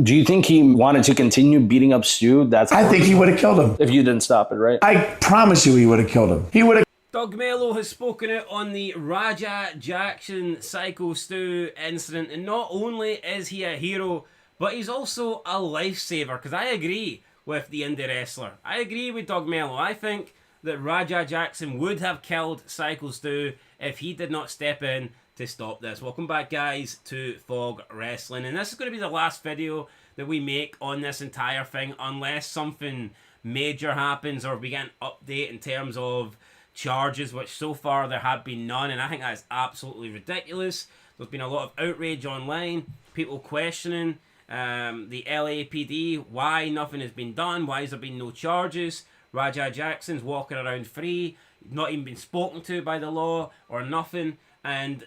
Do you think he wanted to continue beating up Stu? I think he would have killed him. If you didn't stop it, right? I promise you he would have killed him. He would have. Doug Melo has spoken out on the Raja Jackson Psycho Stu incident, and not only is he a hero, but he's also a lifesaver, because I agree with the indie wrestler. I agree with Doug Melo. I think that Raja Jackson would have killed Psycho Stu if he did not step in to stop this. Welcome back, guys, to Fog Wrestling, and this is going to be the last video that we make on this entire thing, unless something major happens or we get an update in terms of charges, which so far there have been none, and I think that is absolutely ridiculous. There's been a lot of outrage online, people questioning the LAPD, why nothing has been done, why has there been no charges. Raja Jackson's walking around free, not even been spoken to by the law or nothing, and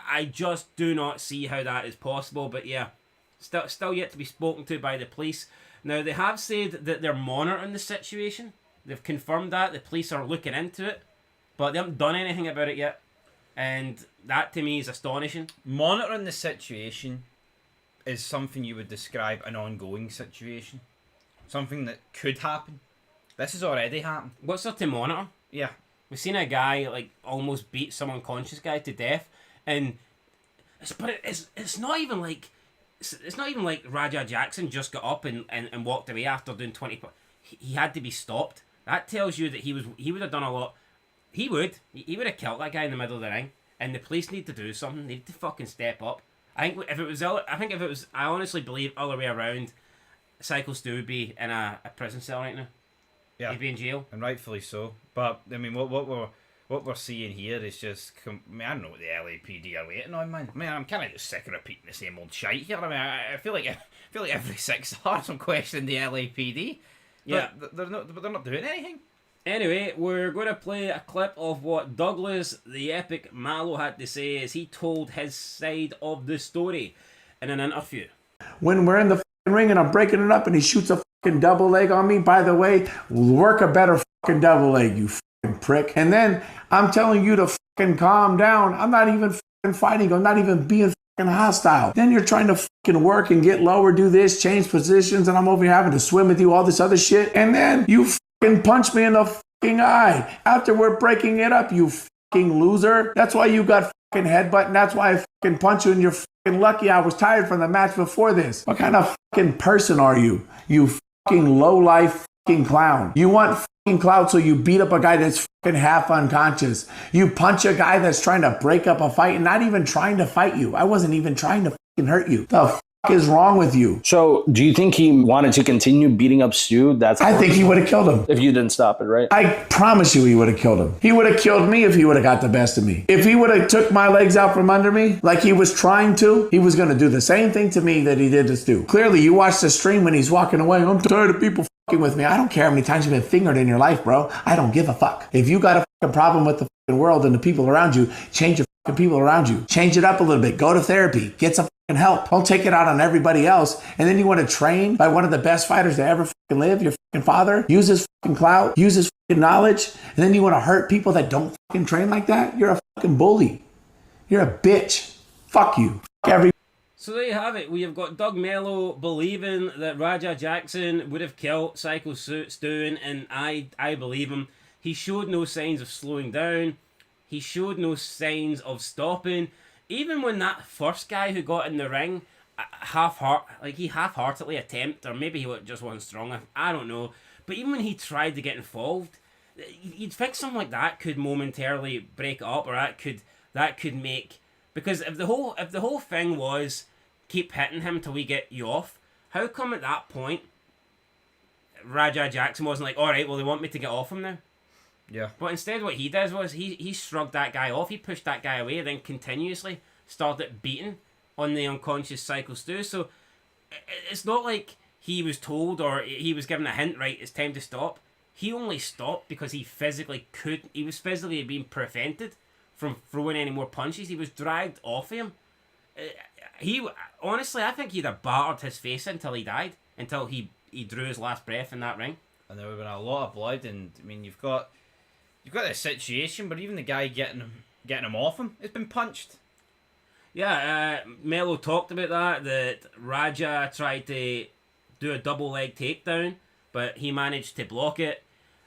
I just do not see how that is possible. But yeah, still yet to be spoken to by the police. Now, they have said that they're monitoring the situation. They've confirmed that the police are looking into it, but they haven't done anything about it yet, and that to me is astonishing. Monitoring the situation is something you would describe an ongoing situation, something that could happen. This has already happened. What's there to monitor? Yeah, we've seen a guy like almost beat some unconscious guy to death, and it's not even like Raja Jackson just got up and walked away after doing 20. He had to be stopped. That tells you that he would have done a lot. He would have killed that guy in the middle of the ring, and the police need to do something. They need to fucking step up. I honestly believe all the way around, Psycho Stu would be in a prison cell right now. yeah, He'd be in jail. and rightfully so. But I mean, what we're seeing here is just. I mean, I don't know what the LAPD are waiting on, man. I mean, I'm kind of just sick of repeating the same old shite here. I mean, I feel like every 6 hours I'm questioning the LAPD. Yeah, but they're not doing anything. Anyway, we're going to play a clip of what Douglas, the epic Melo, had to say as he told his side of the story in an interview. When we're in the ring and I'm breaking it up and he shoots a double leg on me, by the way, work a better double leg, you prick. And then I'm telling you to calm down. I'm not even fighting. I'm not even being hostile. Then you're trying to work and get lower, do this, change positions, and I'm over here having to swim with you, all this other shit. And then you punch me in the eye after we're breaking it up, you loser. That's why you got headbutt, and that's why I punch you, and you're lucky I was tired from the match before this. What kind of person are you? You low life clown. You want clout, so you beat up a guy that's half unconscious. You punch a guy that's trying to break up a fight and not even trying to fight you. I wasn't even trying to hurt you. The is wrong with you? So, do you think he wanted to continue beating up Stu? I think he would have killed him. If you didn't stop it, right? I promise you he would have killed him. He would have killed me if he would have got the best of me. If he would have took my legs out from under me like he was trying to, he was going to do the same thing to me that he did to Stu. Clearly, you watched the stream when he's walking away. I'm tired of people with me. I don't care how many times you've been fingered in your life, bro. I don't give a fuck. If you got a problem with the world and the people around you, change your people around you. Change it up a little bit. Go to therapy. Get some help. Don't take it out on everybody else. And then you want to train by one of the best fighters to ever live, your father, use his clout, use his knowledge, and then you want to hurt people that don't train like that? You're a bully. You're a bitch. Fuck you. So there you have it. We have got Doug Melo believing that Raja Jackson would have killed Psycho Stu, and I believe him. He showed no signs of slowing down. He showed no signs of stopping. Even when that first guy who got in the ring, he half-heartedly attempted, or maybe he just wasn't strong enough, I don't know. But even when he tried to get involved, you'd think something like that could momentarily break it up, or that could make, because if the whole thing was keep hitting him till we get you off, how come at that point Raja Jackson wasn't like, all right, well, they want me to get off him now? Yeah. But instead what he does was he shrugged that guy off, he pushed that guy away, then continuously started beating on the unconscious Psycho Stu. So it's not like he was told or he was given a hint, right, it's time to stop. He only stopped because he was physically being prevented from throwing any more punches. He was dragged off him. Honestly, I think he'd have battered his face until he died, until he drew his last breath in that ring. And there would have been a lot of blood, and I mean, you've got this situation, but even the guy getting him off him has been punched. Melo talked about that Raja tried to do a double leg takedown, but he managed to block it,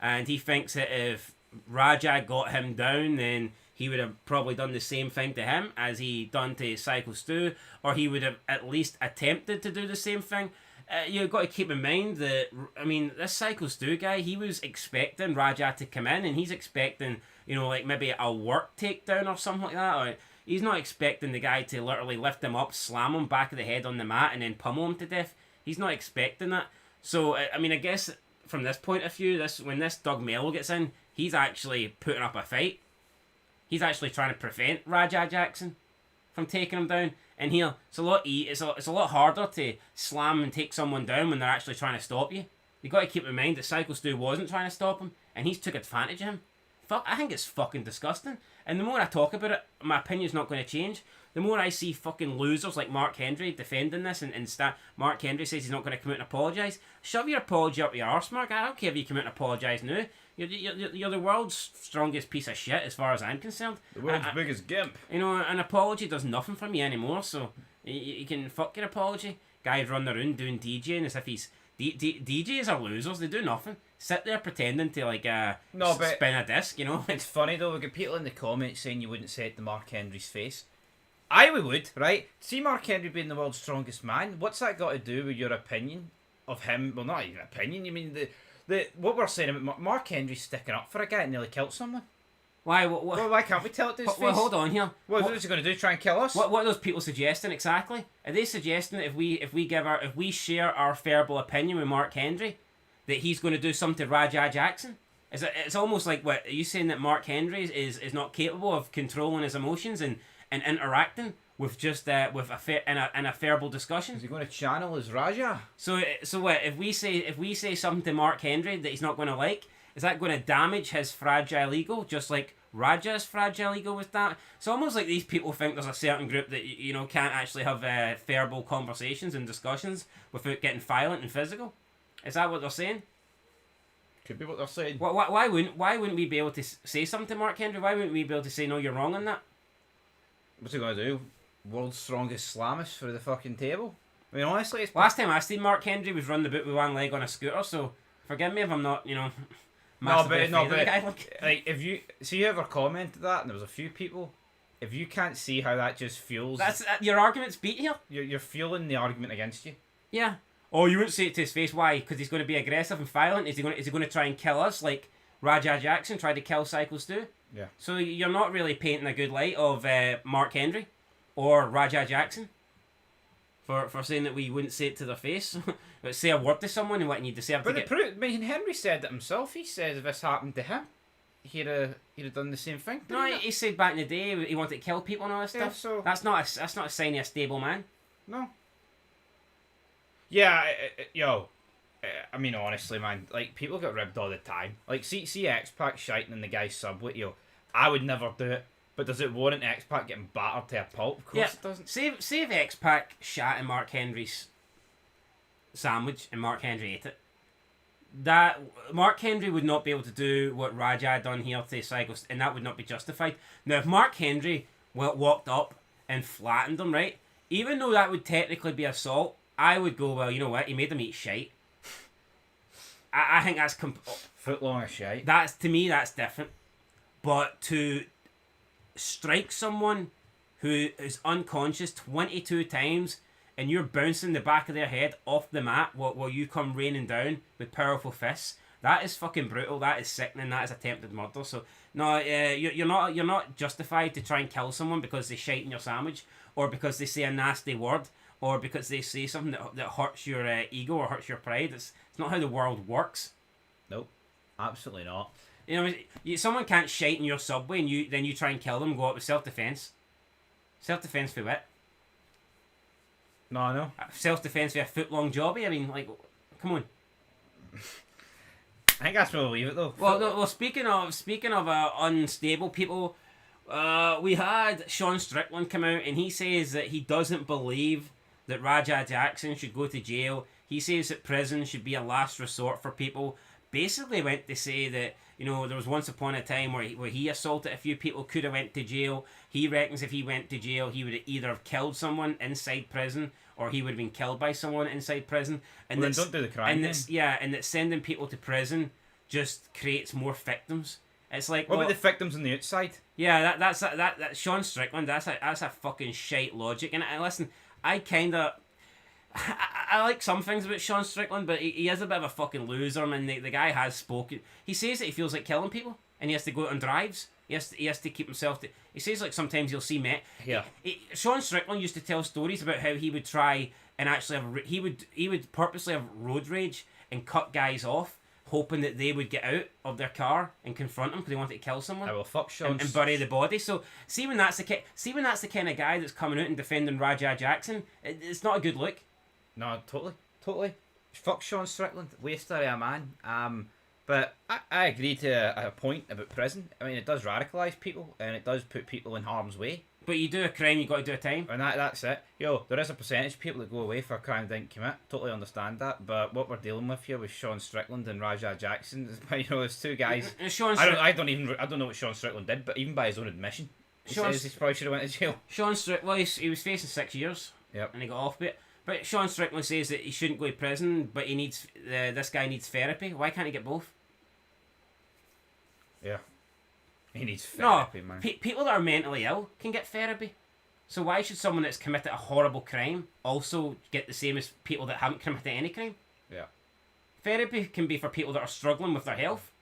and he thinks that if Raja got him down, then he would have probably done the same thing to him as he done to Psycho Stu, or he would have at least attempted to do the same thing. You've got to keep in mind that, I mean, this Psycho Stu guy, he was expecting Raja to come in, and he's expecting, like maybe a work takedown or something like that. Or he's not expecting the guy to literally lift him up, slam him back of the head on the mat, and then pummel him to death. He's not expecting that. So, I mean, I guess from this point of view, when this Doug Melo gets in, he's actually putting up a fight. He's actually trying to prevent Raja Jackson from taking him down. And here, it's a lot harder to slam and take someone down when they're actually trying to stop you. You got to keep in mind that Psycho Stu wasn't trying to stop him, and he's took advantage of him. Fuck, I think it's fucking disgusting. And the more I talk about it, my opinion's not going to change. The more I see fucking losers like Mark Henry defending this, and Mark Henry says he's not going to come out and apologise. Shove your apology up your arse, Mark. I don't care if you come out and apologise now. You're the world's strongest piece of shit as far as I'm concerned. The world's biggest gimp. An apology does nothing for me anymore, so you can fuck your apology. Guys run around doing DJing as if he's... DJs are losers, they do nothing. Sit there pretending to spin a disc, It's funny though, we get people in the comments saying you wouldn't say it to Mark Henry's face. I would, right? See Mark Henry being the world's strongest man, what's that got to do with your opinion of him? Well, not even opinion, you mean what we're saying about Mark Henry sticking up for a guy and nearly killed someone. Why? Well, why can't we tell it to his face? Well, hold on here. What is he going to do? Try and kill us? What are those people suggesting exactly? Are they suggesting that if we share our favorable opinion with Mark Henry, that he's going to do something to Raja Jackson? It's almost like, what are you saying, that Mark Henry is not capable of controlling his emotions and interacting with just with a favorable discussion? Is he going to channel his Raja? So what if we say something to Mark Henry that he's not going to like? Is that going to damage his fragile ego, just like Raja's fragile ego was that? It's almost like these people think there's a certain group that can't actually have verbal conversations and discussions without getting violent and physical. Is that what they're saying? Could be what they're saying. Why wouldn't we be able to say something to Mark Henry? Why wouldn't we be able to say, no, you're wrong on that? What's he going to do? World's strongest slamist for the fucking table? I mean, honestly, it's... Last time I seen Mark Henry was running about with one leg on a scooter, so forgive me if I'm not, massively afraid of the guy. Like, if you... See, you ever commented that, and there was a few people... If you can't see how that just fuels... That's your argument's beat here. You're fueling the argument against you. Yeah. Oh, you wouldn't say it to his face. Why? Because he's going to be aggressive and violent? Is he going to try and kill us like Raja Jackson tried to kill Psycho Stu? Yeah. So you're not really painting a good light of Mark Henry or Raja Jackson for saying that we wouldn't say it to their face. But say a word to someone and what you deserve to get... But Henry said it himself. He said if this happened to him, he'd have done the same thing. No, he said back in the day he wanted to kill people and all this stuff. So that's not a sign of a stable man. No. Yeah, I mean, honestly, man, like, people get ribbed all the time. Like, see X-Pac shiting in the guy's subway, I would never do it. But does it warrant X-Pac getting battered to a pulp? Of course it doesn't. Say if X-Pac shat in Mark Henry's sandwich and Mark Henry ate it. That Mark Henry would not be able to do what Raja done here to Psycho, and that would not be justified. Now, if Mark Henry walked up and flattened him, right, even though that would technically be assault, I would go, well, you know what, he made him eat shite. I think that's... foot long of shite. To me, that's different. But to strike someone who is unconscious 22 times and you're bouncing the back of their head off the mat while you come raining down with powerful fists, that is fucking brutal. That is sickening. That is attempted murder. So no, you're not justified to try and kill someone because they shite in your sandwich, or because they say a nasty word, or because they say something that hurts your ego or hurts your pride. It's not how the world works. Nope, absolutely not. Someone can't shite in your subway and then you try and kill them and go up with self-defense. Self-defense for what? No, I know. Self-defense for a foot-long jobby? I mean, like, come on. I think that's where we'll leave it, though. Well, speaking of unstable people, we had Sean Strickland come out and he says that he doesn't believe that Raja Jackson should go to jail. He says that prison should be a last resort for people. Basically went to say that, You know, there was once upon a time where he assaulted a few people, could have went to jail. He reckons if he went to jail, he would either have killed someone inside prison or he would have been killed by someone inside prison. And Well, then don't do the crime And then. and that sending people to prison just creates more victims. It's like, What well, about the victims on the outside? yeah, that Sean Strickland. That's a fucking shite logic. And listen, I kind of. I like some things about Sean Strickland, but he is a bit of a fucking loser. I mean, the guy has spoken. He says that he feels like killing people, and he has to go out on drives. He has to keep himself. He says like sometimes you'll see Yeah. Sean Strickland used to tell stories about how he would try and actually have he would purposely have road rage and cut guys off, hoping that they would get out of their car and confront him because they wanted to kill someone. I will fuck Sean. And bury the body. So see when that's the kind of guy that's coming out and defending Rajah Jackson, it's not a good look. No, totally. Fuck Sean Strickland, waster of a man. But I agree to a point about prison. I mean, it does radicalise people and it does put people in harm's way. But you do a crime, you got to do a time. And that's it. Yo, there is a percentage of people that go away for a crime they didn't commit. Totally understand that. But what we're dealing with here with Sean Strickland and Rajah Jackson is, you know, there's two guys. I don't know what Sean Strickland did, but even by his own admission, he says he probably should have went to jail. Sean Strickland, he was facing 6 years. Yep. And he got off it. But Sean Strickland says that he shouldn't go to prison, but he needs this guy needs therapy. Why can't he get both? Yeah. He needs therapy, No, man. People that are mentally ill can get therapy. So why should someone that's committed a horrible crime also get the same as people that haven't committed any crime? Yeah. Therapy can be for people that are struggling with their health.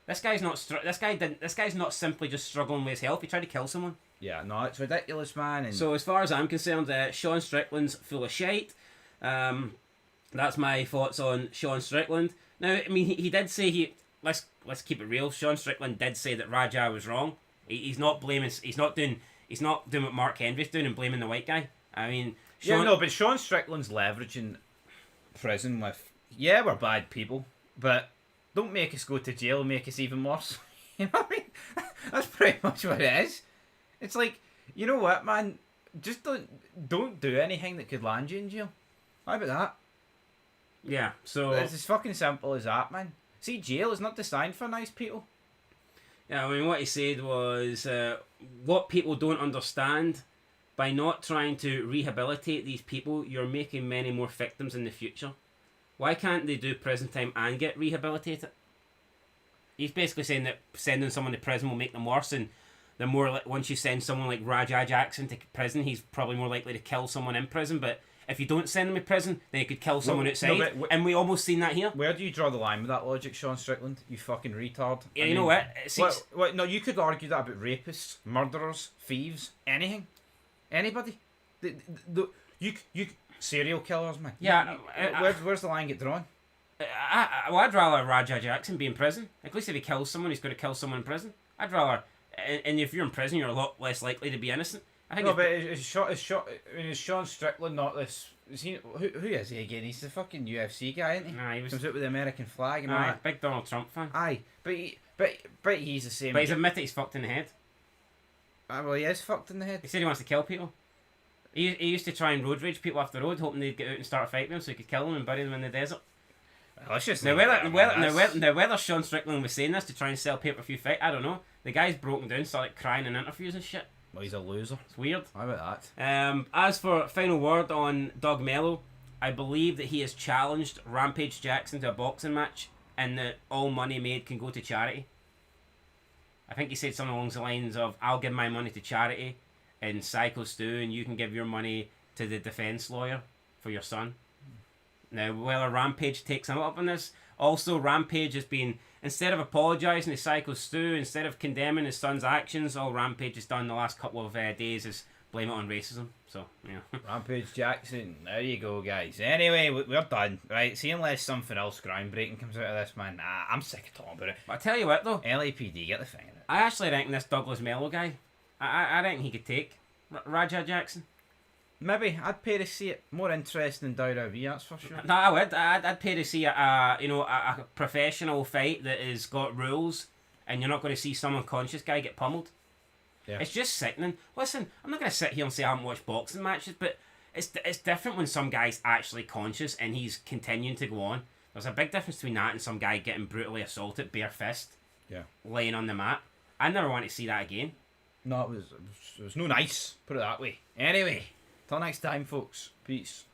This guy's not. This guy's not simply just struggling with his health. He tried to kill someone. Yeah, no, it's ridiculous, man. And So as far as I'm concerned, Sean Strickland's full of shite. That's my thoughts on Sean Strickland. Now, I mean, he did say let's keep it real. Sean Strickland did say that Rajah was wrong. He's not blaming. He's not doing what Mark Henry's doing and blaming the white guy. I mean, but Sean Strickland's leveraging prison with, yeah, we're bad people, but don't make us go to jail and make us even worse. You know what I mean? That's pretty much what it is. It's like, you know what, man? Just don't do anything that could land you in jail. How about that? Yeah, so It's as fucking simple as that, man. See, jail is not designed for nice people. yeah, I mean, what he said was what people don't understand. By not trying to rehabilitate these people, you're making many more victims in the future. Why can't they do prison time and get rehabilitated? He's basically saying that sending someone to prison will make them worse, and the more once you send someone like Rajah Jackson to prison, he's probably more likely to kill someone in prison. But if you don't send them to prison, then he could kill someone outside, and we almost seen that here. Where do you draw the line with that logic, Sean Strickland? You fucking retard. Yeah, you know what? No, you could argue that about rapists, murderers, thieves, anything, anybody. You serial killers, man. Yeah, where's the line get drawn? I'd rather Rajah Jackson be in prison. At least if he kills someone, he's going to kill someone in prison. I'd rather, and if you're in prison, you're a lot less likely to be innocent. I think. No, but is Sean Strickland not this? Is he? Who is he again? He's the fucking UFC guy, isn't he? Nah, he was. Comes out with the American flag and all Aye, that. big Donald Trump fan. Aye, but he's the same. But he's admitted he's fucked in the head. Well, he is fucked in the head. He said he wants to kill people. He used to try and road rage people off the road, hoping they'd get out and start a fight with him so he could kill them and bury them in the desert. Well, let's just Now leave it there, man. whether Sean Strickland was saying this to try and sell pay-per-view fight, I don't know. The guy's broken down, started crying in interviews and shit. Well, he's a loser. It's weird. How about that? As for final word on Doug Melo, I believe that he has challenged Rampage Jackson to a boxing match and that all money made can go to charity. I think he said something along the lines of, I'll give my money to charity and Psycho Stu and you can give your money to the defence lawyer for your son. Now, whether Rampage takes him up on this, also Rampage has been, instead of apologising to Psycho Stu, instead of condemning his son's actions, all Rampage has done the last couple of days is blame it on racism. So, yeah. Rampage Jackson. There you go, guys. Anyway, we're done. Right, see, unless something else groundbreaking comes out of this, man. Nah, I'm sick of talking about it. But I tell you what, though. LAPD, get the thing in it. I actually reckon this Douglas Melo guy, I reckon he could take Rajah Jackson. Maybe. I'd pay to see it. More interesting than WWE, that's for sure. No, I would. I'd pay to see a professional fight that has got rules, and you're not going to see some unconscious guy get pummeled. Yeah. It's just sickening. Listen, I'm not going to sit here and say I haven't watched boxing matches, but it's different when some guy's actually conscious and he's continuing to go on. There's a big difference between that and some guy getting brutally assaulted bare fist. Yeah. laying on the mat. I never want to see that again. No, it was no nice. Put it that way. Anyway, till next time, folks. Peace.